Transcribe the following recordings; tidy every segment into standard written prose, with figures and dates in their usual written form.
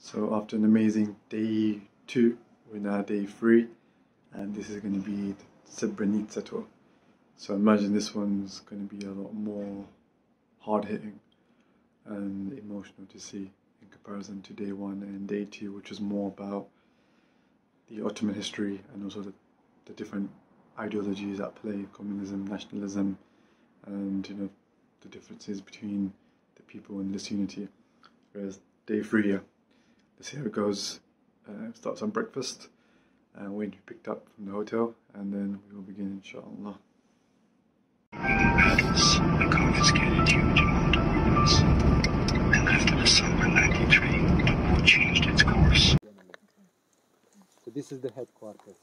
So after an amazing day 2, we're now day 3, and this is going to be the Srebrenica tour. So imagine this one's going to be a lot more hard-hitting and emotional to see in comparison to day 1 and day 2, which was more about the Ottoman history and also the different ideologies at play, communism, nationalism, and the differences between the people in this unity. Whereas day 3, let's see how it goes. Starts on breakfast, waiting to be picked up from the hotel, and then we will begin, inshallah. Rebels confiscated huge amount of weapons, and after the summer '93, the war changed its course. So this is the headquarters.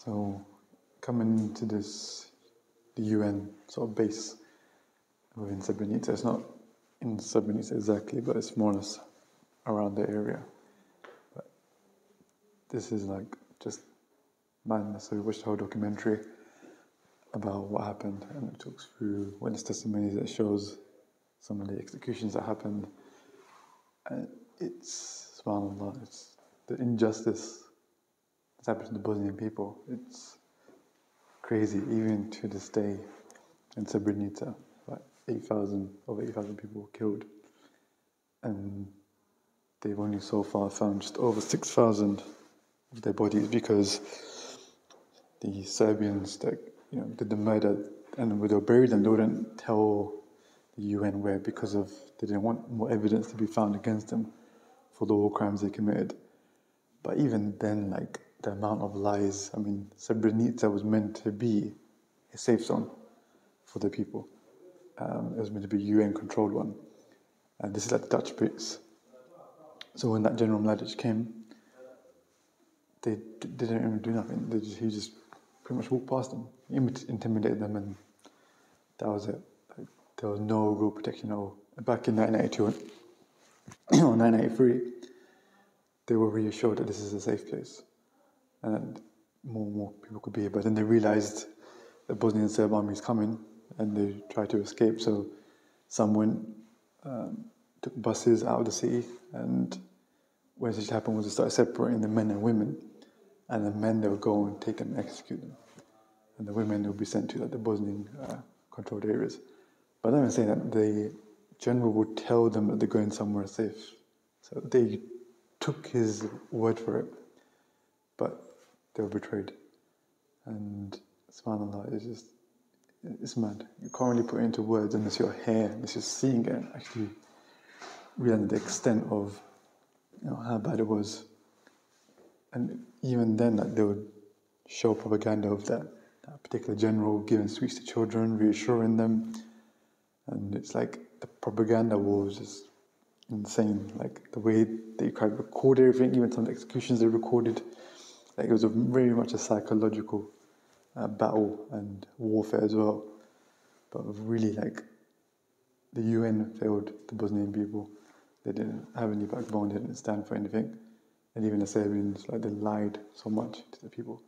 So, coming into the UN sort of base within Srebrenica, it's not in Srebrenica exactly, but it's more or less around the area. But this is like just madness. So we watched the whole documentary about what happened, and it talks through witness testimonies that shows some of the executions that happened. And it's, subhanAllah, it's the injustice that's happened to the Bosnian people. It's crazy, even to this day. In Srebrenica, like over 8,000 people were killed, and they've only so far found just over 6,000 of their bodies, because the Serbians that did the murder, and when they buried them, they wouldn't tell the UN where, because they didn't want more evidence to be found against them for the war crimes they committed. But even then, like, the amount of lies. I mean, Srebrenica was meant to be a safe zone for the people. It was meant to be a UN-controlled one. And this is like the Dutch Brits. So when that General Mladic came, they didn't even do nothing. He just pretty much walked past them, intimidated them, and that was it. Like, there was no real protection at all. Back in 1992 or 1993, they were reassured that this is a safe place, and more people could be here. But then they realized the Bosnian Serb army is coming, and they tried to escape. So some went, took buses out of the city, and what essentially happened was they started separating the men and women, and the men, they would go and take them and execute them, and the women would be sent to the Bosnian controlled areas. But I'm saying that the general would tell them that they're going somewhere safe, so they took his word for it, but they were betrayed. And subhanAllah, it's mad. You can't really put it into words unless you're here, unless you're seeing it, and actually realizing the extent of how bad it was. And even then, they would show propaganda of that particular general giving sweets to children, reassuring them, and it's like the propaganda was just insane. Like the way they kind of record everything, even some of the executions they recorded, like it was very much a psychological battle and warfare as well. But really, like, the UN failed the Bosnian people. They didn't have any backbone, they didn't stand for anything. And even the Serbians, they lied so much to the people.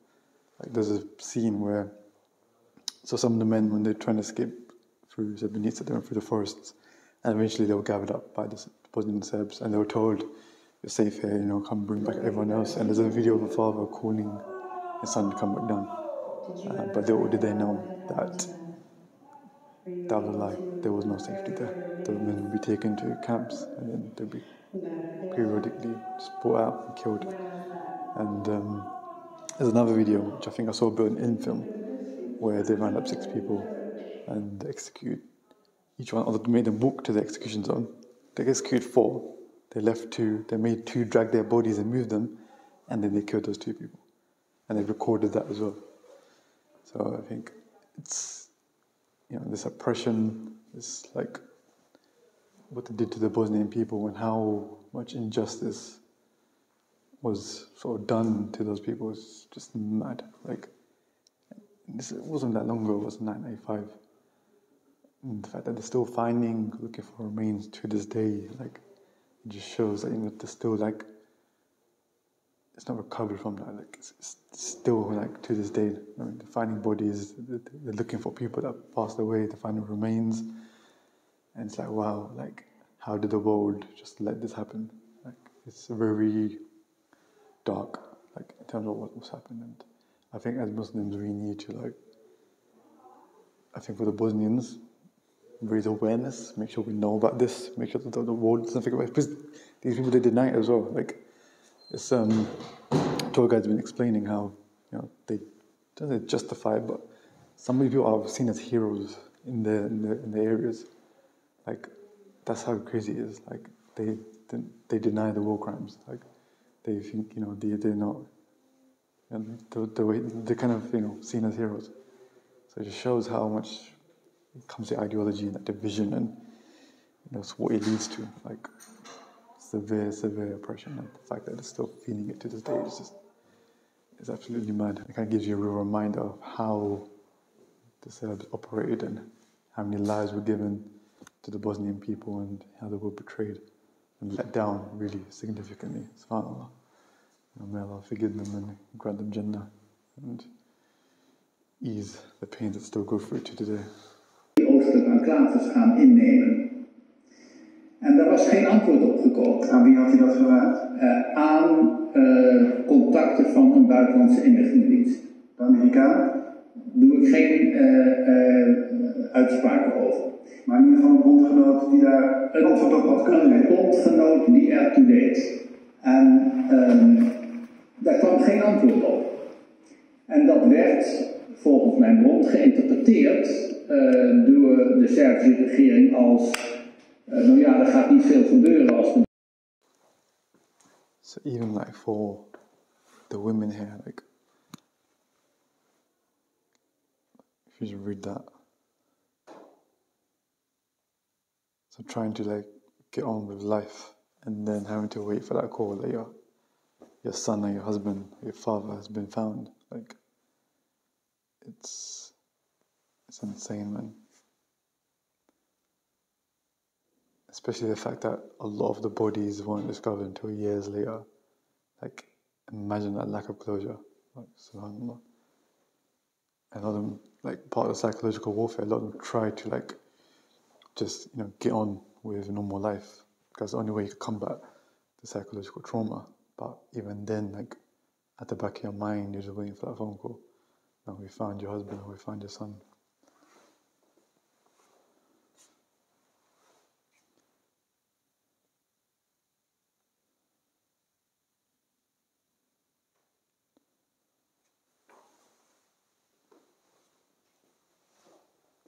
Like, there's a scene where, so some of the men, when they're trying to escape through Srebrenica, they went through the forests, and eventually they were gathered up by the Bosnian Serbs, and they were told, "You're safe here, come bring back everyone else." And there's a video of a father calling his son to come back down. But little did they know that was a lie. There was no safety there. The men would be taken to camps, and then they'd be periodically just brought out and killed. And there's another video, which I think I saw built in film, where they round up 6 people and execute each one, or they made them walk to the execution zone. They executed 4. They left 2. They made 2 drag their bodies and move them, and then they killed those 2 people. And they recorded that as well. So I think it's, this oppression, this what they did to the Bosnian people and how much injustice was sort of done to those people was just mad. Like, it wasn't that long ago, it was 1995. And the fact that they're still looking for remains to this day, like, it just shows that, they're still, like, it's not recovered from that. Like, it's still, like, to this day, they're finding bodies, they're looking for people that passed away, they're finding remains. And it's like, wow, like, how did the world just let this happen? Like, it's very dark, like, in terms of what's happened. And I think as Muslims, we need to, like, I think for the Bosnians, raise awareness, make sure we know about this, make sure that the world doesn't think about it. Because these people, they deny it as well. Like, this tour guide's been explaining how, they don't justify it, but some of these people are seen as heroes in the areas. Like, that's how crazy it is. Like, they deny the war crimes. Like, they think, they're not, the way they're kind of, seen as heroes. So it just shows how much it comes to ideology and that division, and it's what it leads to, like severe oppression. And the fact that they're still feeling it to this day is absolutely mad. It kind of gives you a real reminder of how the Serbs operated and how many lives were given to the Bosnian people and how they were betrayed and let down really significantly. SubhanAllah. May Allah forgive them and grant them Jannah and ease the pains that still go through to today. Hoofdstuk aan Klaters gaan innemen. En daar was geen antwoord op gekomen. Aan wie had hij dat gevraagd? Aan contacten van een buitenlandse inlichtingendienst. De Amerikaan? Doe ik geen uitspraken over. Maar in ieder geval een bondgenoot die daar een antwoord op had kunnen geven. Een bondgenoot die ertoe deed. En daar kwam geen antwoord op. En dat werd volgens mijn bron geïnterpreteerd door de Servische regering als, er gaat niet veel gebeuren als de... So even like for the women here, like, if you just read that, so trying to like get on with life and then having to wait for that call that your son or your husband or your father has been found, like, it's insane, man. Especially the fact that a lot of the bodies weren't discovered until years later. Like, imagine that lack of closure. Like, subhanAllah. And a lot of them, like, part of the psychological warfare, a lot of them try to, like, just, get on with normal life. Because the only way you can combat the psychological trauma. But even then, like, at the back of your mind, you're just waiting for that phone call. Now, we found your husband, or we found your son.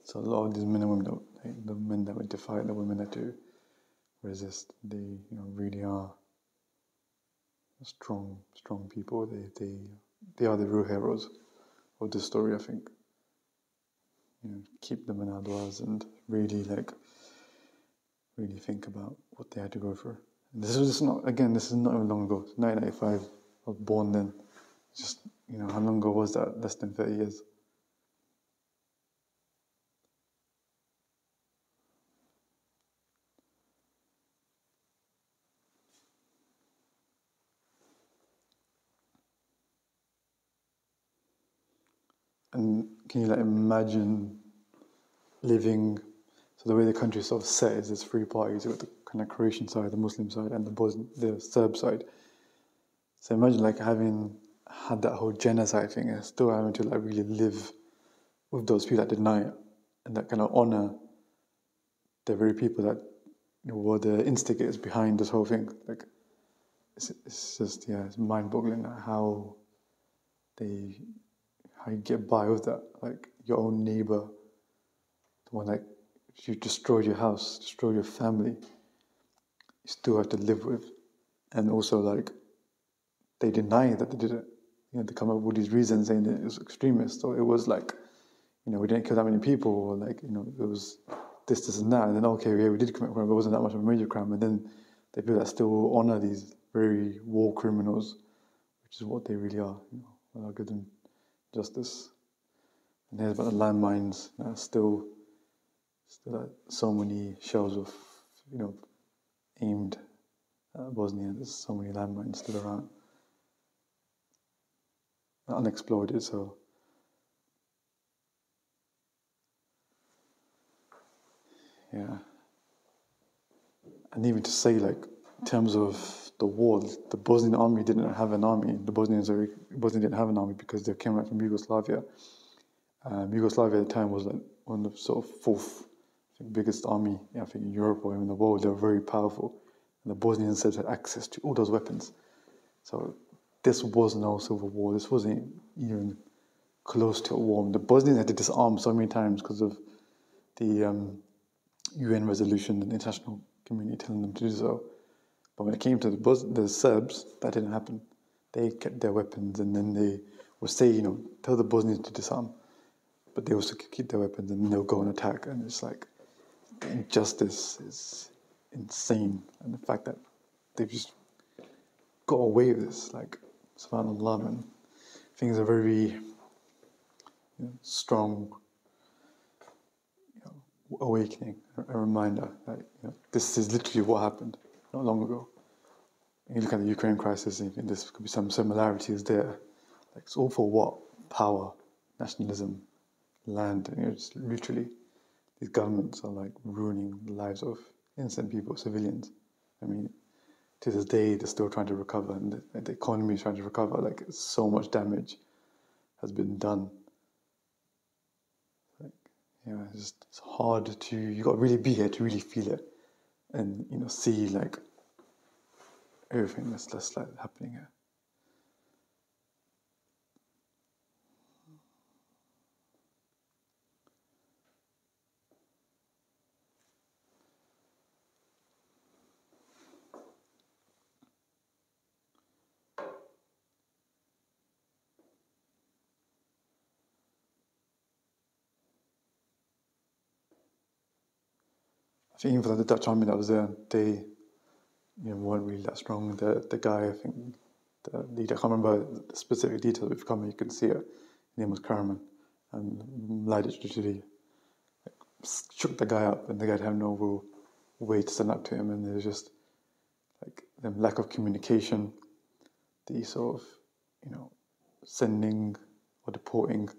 So a lot of these men and women, the men that went to fight, the women that do resist, they really are strong people. They are the real heroes of this story, I think. Keep them in our du'as and really think about what they had to go through. And this is not even long ago. It's 1995. I was born then. Just, how long ago was that? Less than 30 years. And can you imagine living, so the way the country is sort of set is there's three parties. You've got the kind of Croatian side, the Muslim side, and the Serb side. So imagine having had that whole genocide thing and still having to really live with those people that deny it and that kind of honor the very people that were the instigators behind this whole thing. Like, it's just, it's mind-boggling how you get by with that. Like, your own neighbor, the one you destroyed your house, destroyed your family, you still have to live with. And also, they deny that they did it. They come up with these reasons saying that it was extremist, or it was we didn't kill that many people, or it was this and that, and then okay, yeah, we did commit crime, but it wasn't that much of a major crime, and then they feel that still honor these very war criminals, which is what they really are. Without giving them justice. And here's about the landmines. Still like so many shells of, aimed at Bosnia. There's so many landmines still around, unexploded. So yeah, and even to say like in terms of the war, the Bosnian army didn't have an army. Bosnia didn't have an army because they came out from Yugoslavia. Yugoslavia at the time was like one of the sort of fourth biggest army, I think, in Europe or in the world. They were very powerful, and the Bosnians had access to all those weapons. So this was no civil war. This wasn't even close to a war. The Bosnians had to disarm so many times because of the UN resolution and the international community telling them to do so. But when it came to the Serbs, that didn't happen. They kept their weapons, and then they would say, tell the Bosnians to disarm. But they also keep their weapons, and then they'll go and attack. And it's like, the injustice is insane. And the fact that they've just got away with this, like, subhanAllah, man. Things are very strong awakening, a reminder that this is literally what happened not long ago. And you look at the Ukraine crisis, and you think there could be some similarities there. Like, it's all for what? Power, nationalism, land. It's literally, these governments are like ruining the lives of innocent people, civilians. I mean, to this day, they're still trying to recover, and the economy is trying to recover. Like, so much damage has been done. It's hard to, you got to really be here to really feel it, and see like everything that's like happening here. I think even for the Dutch army that was there, they weren't really that strong. The guy, I think, the leader, I can't remember the specific details, but if you come, you can see it. His name was Karaman, and Mladic literally shook the guy up, and the guy had no real way to stand up to him, and there was just like the lack of communication, the sort of sending or deporting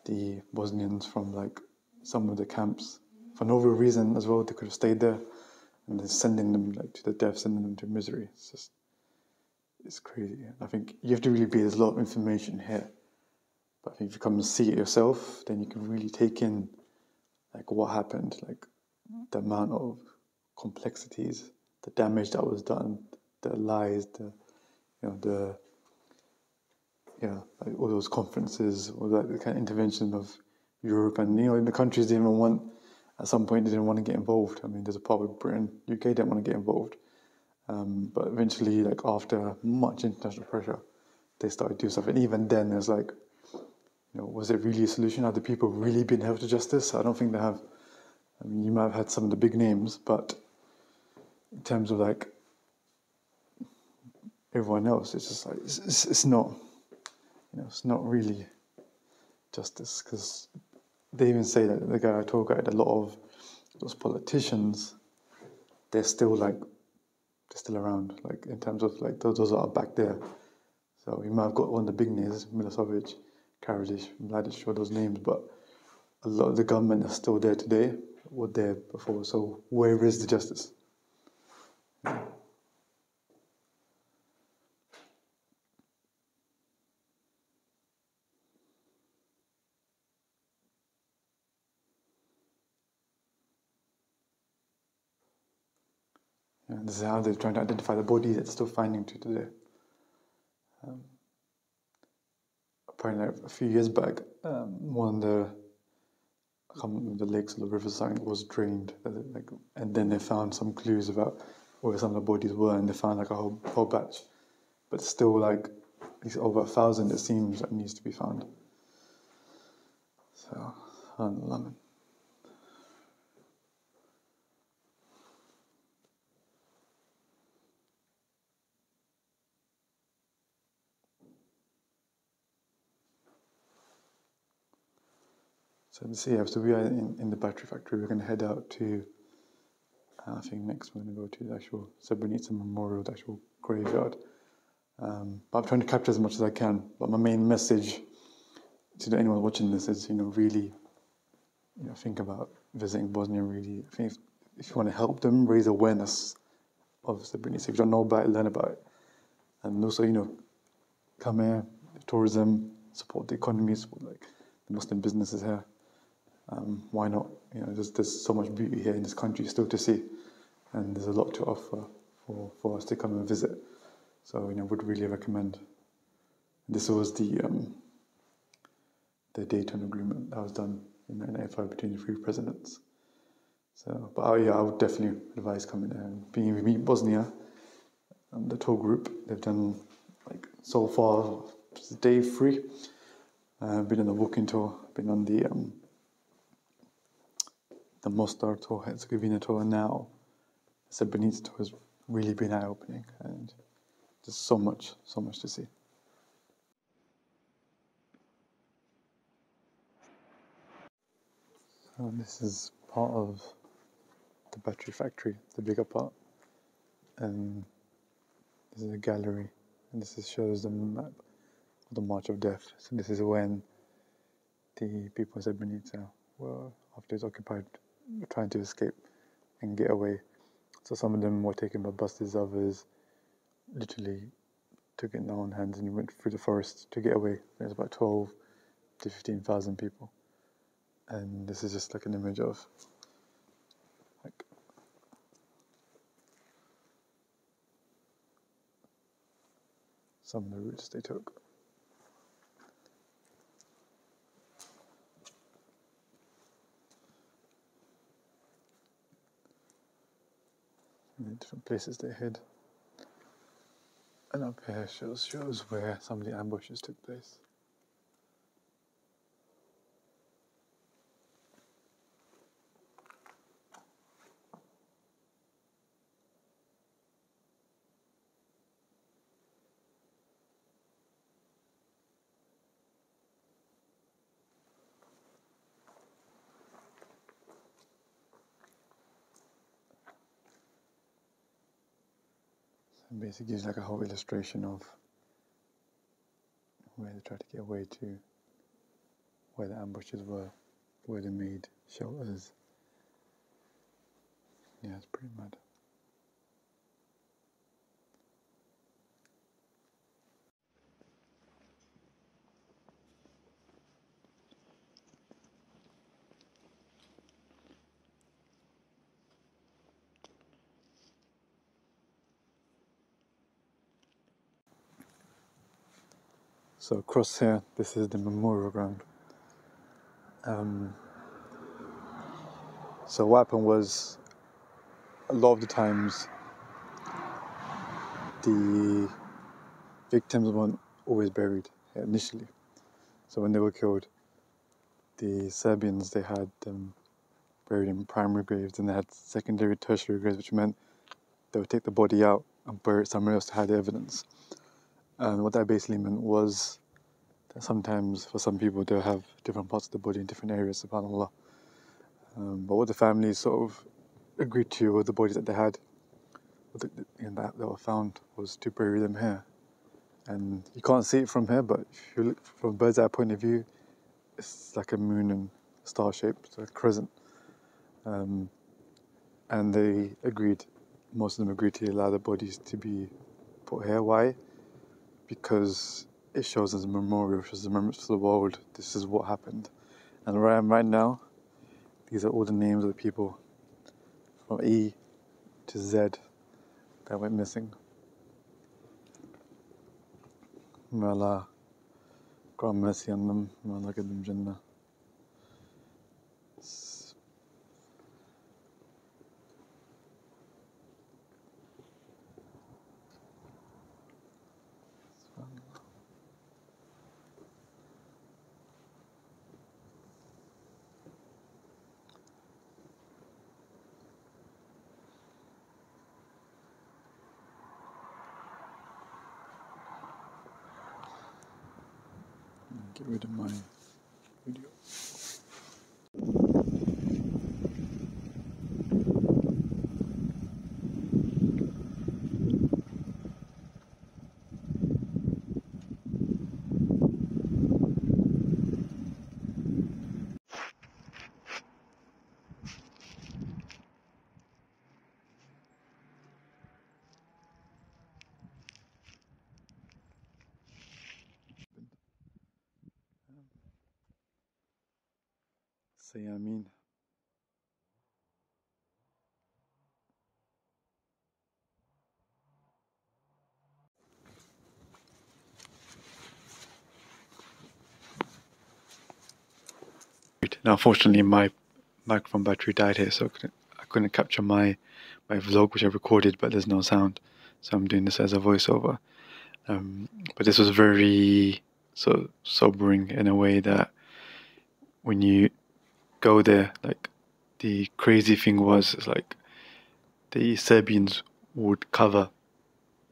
the Bosnians from like some of the camps for no real reason as well. They could have stayed there, and then sending them like to the death, sending them to misery. It's crazy. I think you have to really there's a lot of information here, but I think if you come and see it yourself, then you can really take in like what happened, like the amount of complexities, the damage that was done, the lies, like all those conferences, or like the kind of intervention of Europe, and in the countries didn't even want. At some point, they didn't want to get involved. I mean, there's a part with Britain, UK didn't want to get involved, but eventually, like after much international pressure, they started doing stuff. And even then, there's like, was it really a solution? Have the people really been held to justice? I don't think they have. I mean, you might have had some of the big names, but in terms of like everyone else, it's just like it's not. It's not really justice, because they even say that the guy I told a lot of those politicians, they're still around, like in terms of like those are back there. So you might have got one of the big names, Milosevic, Karadzic, Mladic, all those names, but a lot of the government are still there today, were there before. So where is the justice? And this is how they're trying to identify the bodies that they're still finding to today. Apparently, a few years back, one of the lakes or the river something was drained, and then they found some clues about where some of the bodies were, and they found like a whole batch, but still like at least over 1,000 it seems that needs to be found. So, alhamdulillah. So we are in the battery factory. We're going to head out to, I think next we're going to go to the actual Srebrenica Memorial, the actual graveyard. But I'm trying to capture as much as I can. But my main message to anyone watching this is, really, think about visiting Bosnia. Really, I think if you want to help them raise awareness of Srebrenica, if you don't know about it, learn about it, and also, come here, tourism, support the economy, support like the Muslim businesses here. Why not? There's so much beauty here in this country still to see, and there's a lot to offer for us to come and visit. So, would really recommend. This was the Dayton Agreement that was done in 1995 between the three presidents. So, but I would definitely advise coming there. And being with Meet Bosnia, the tour group, they've done so far, it's day 3. Been on the walking tour, been on the Mostar Herzegovina tour, and now the Srebrenica tour has really been eye-opening, and there's so much to see. So this is part of the battery factory, the bigger part, and this is a gallery, and this shows the map of the March of Death. So this is when the people of Srebrenica were, after it was occupied, were trying to escape and get away. So some of them were taken by buses, others literally took it in their own hands and went through the forest to get away. There's about 12 to 15,000 people. And this is just an image of some of the routes they took. And the different places they hid. And up here shows where some of the ambushes took place. And basically gives a whole illustration of where they tried to get away to, where the ambushes were, where they made shelters. Yeah, it's pretty mad. So across here, this is the memorial ground. So what happened was, a lot of the times, the victims weren't always buried here initially. So when they were killed, the Serbians, they had them buried in primary graves, and they had secondary, tertiary graves, which meant they would take the body out and bury it somewhere else to hide the evidence. And what that basically meant was that sometimes, for some people, they'll have different parts of the body in different areas, subhanAllah. But what the families sort of agreed to, with the bodies that they had, that were found, was to bury them here. And you can't see it from here, but if you look from a bird's eye point of view, it's like a moon and star shape, so a crescent. And they agreed, most of them agreed to allow the bodies to be put here. Why? Because it shows as a memorial, shows a remembrance to the world. This is what happened. And where I am right now, these are all the names of the people from E to Z that went missing. May Allah grant mercy on them. May Allah give them Jannah. Get rid of my video. Say Amin. Now, unfortunately, my microphone battery died here, so I couldn't capture my vlog, which I recorded, but there's no sound. So I'm doing this as a voiceover. But this was very sobering in a way that when you go there, like the crazy thing was, it's like the Serbians would cover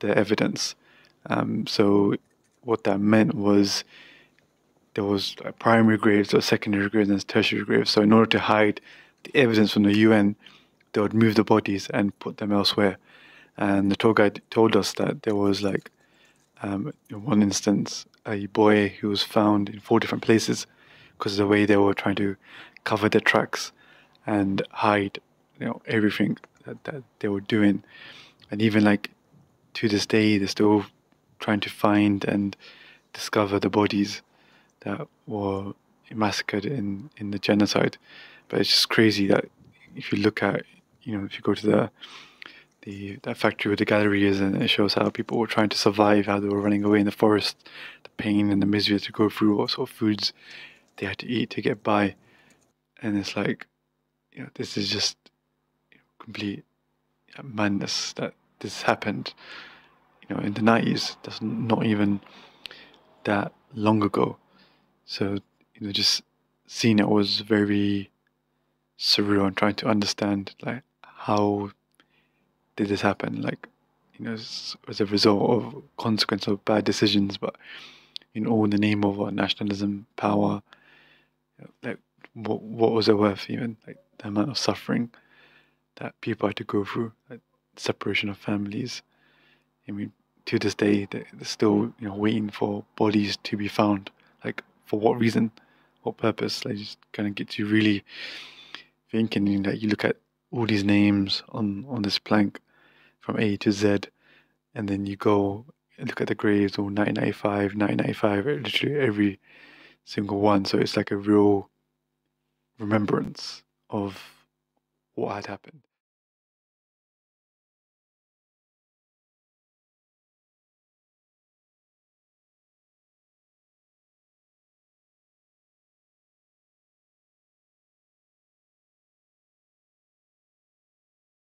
their evidence. So what that meant was there was primary graves, or secondary graves, and tertiary graves. So in order to hide the evidence from the UN, they would move the bodies and put them elsewhere. And the tour guide told us that there was like, in one instance, a boy who was found in 4 different places because of the way they were trying to cover their tracks and hide, everything that they were doing. And even like to this day, they're still trying to find and discover the bodies that were massacred in the genocide. But it's just crazy that if you look at, if you go to that factory where the gallery is, and it shows how people were trying to survive, how they were running away in the forest, the pain and the misery to go through, what sort of foods they had to eat to get by. And it's like, this is just complete madness that this happened, in the 90s. That's not even that long ago. So, just seeing it was very surreal, and trying to understand, like, how did this happen? Like, as a result of consequence of bad decisions, but all in the name of nationalism, power. Like, what was it worth? Even like the amount of suffering that people had to go through, like separation of families. I mean, to this day, they're still waiting for bodies to be found. Like, for what reason? What purpose? Like, just kind of gets you really thinking. That you look at all these names on this plank from A to Z, and then you go and look at the graves, all 1995, literally every single one. So it's like a real remembrance of what had happened.